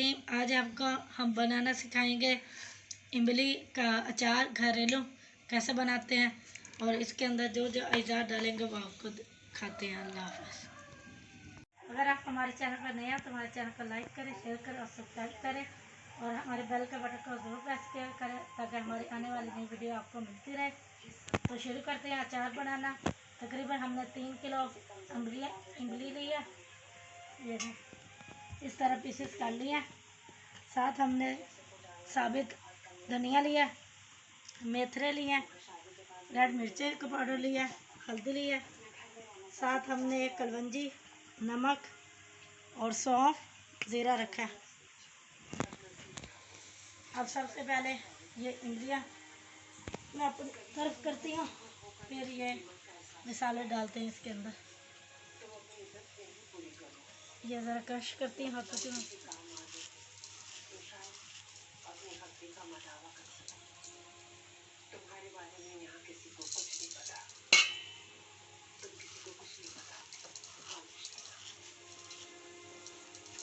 रहीम। आज आपको हम बनाना सिखाएंगे इमली का अचार घरेलू कैसे बनाते हैं और इसके अंदर जो जो अज़ार डालेंगे वो आपको खाते हैं। अल्लाह हाफ़िज़। अगर आप हमारे चैनल पर नए हैं तो हमारे चैनल को लाइक करें, शेयर करें और सब्सक्राइब करें और हमारे बेल के बटन को ज़रूर प्रेस करें ताकि हमारी आने वाली नई वीडियो आपको मिलती रहे। तो शुरू करते हैं अचार बनाना। तकरीबन हमने 3 किलो इमली ली है, ये इस तरह पीसेस कर लिया। साथ हमने साबित धनिया लिया, मेथरे लिए, रेड मिर्ची का पाउडर लिया, हल्दी लिया। साथ हमने एक कलवंजी, नमक और सौंफ, ज़ीरा रखा। अब सबसे पहले ये इमलियाँ मैं अपनी तरफ करती हूँ, फिर ये मसाले डालते हैं इसके अंदर। ये ज़रा क्रश करती हूँ हाथों से।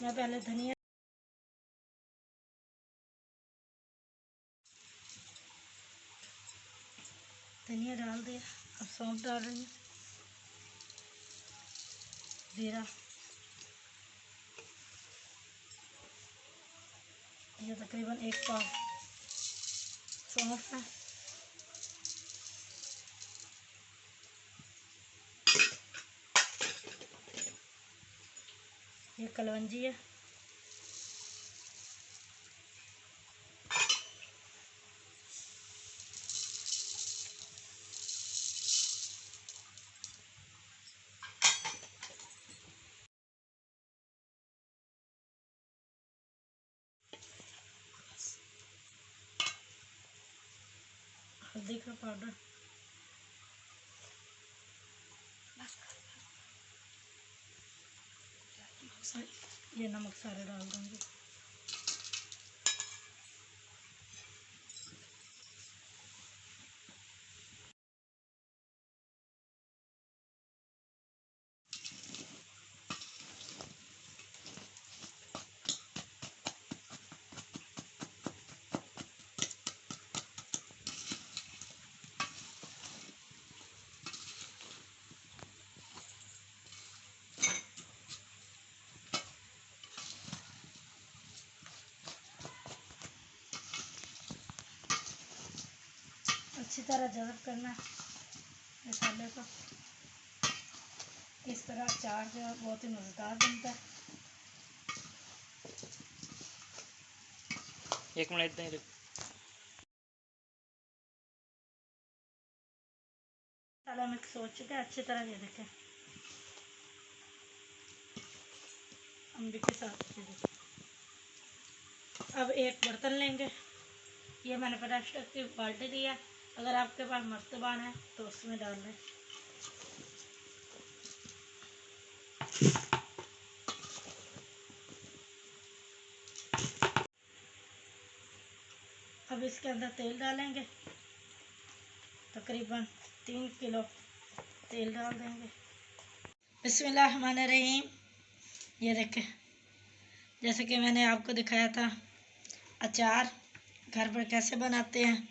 मैं पहले धनिया डाल दिया। अब सौंफ डाल रही हूँ, ज़ीरा, ये तकरीबन 1 पाव सौंफ है। ये कलवंजी है। हल्दी का पाउडर, ये नमक सारे डाल दूँगी। अच्छी तरह जज़ब करना मसाले को। इस तरह अचार जो है बहुत ही मज़ेदार बनता है। 1 मिनट दें। मसाला मिक्स हो चुका है अच्छी तरह, ये देखें अम्बी के साथ। ये देखें। अब एक बर्तन लेंगे, ये मैंने प्लास्टिक की बाल्टी लिया। अगर आपके पास मर्तबान है तो उसमें डाल लें। अब इसके अंदर तेल डालेंगे, तकरीबन 3 किलो तेल डाल देंगे। बिस्मिल्लाहिर्रहमानिर्रहीम। ये देखें, जैसे कि मैंने आपको दिखाया था अचार घर पर कैसे बनाते हैं।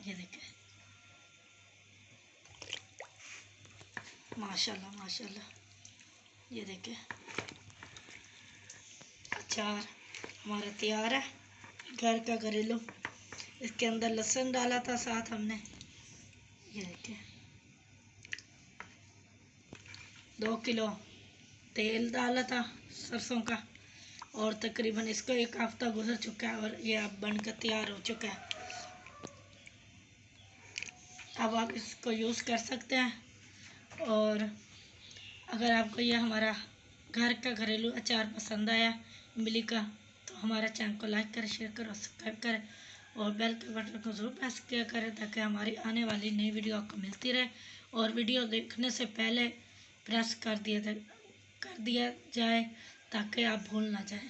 ये देखें, माशाल्लाह माशाल्लाह। ये देखें अचार हमारा तैयार है, घर का घरेलू। इसके अंदर लहसुन डाला था साथ हमने। ये देखें 2 किलो तेल डाला था सरसों का और तकरीबन इसको 1 हफ्ता गुजर चुका है और ये अब बनकर तैयार हो चुका है। अब आप इसको यूज़ कर सकते हैं। और अगर आपको यह हमारा घर का घरेलू अचार पसंद आया इमली का तो हमारा चैनल को लाइक करें, शेयर करें और सब्सक्राइब करें और बेल के बटन को ज़रूर प्रेस किया करें ताकि हमारी आने वाली नई वीडियो आपको मिलती रहे। और वीडियो देखने से पहले प्रेस कर दिया जाए ताकि आप भूल ना जाएं।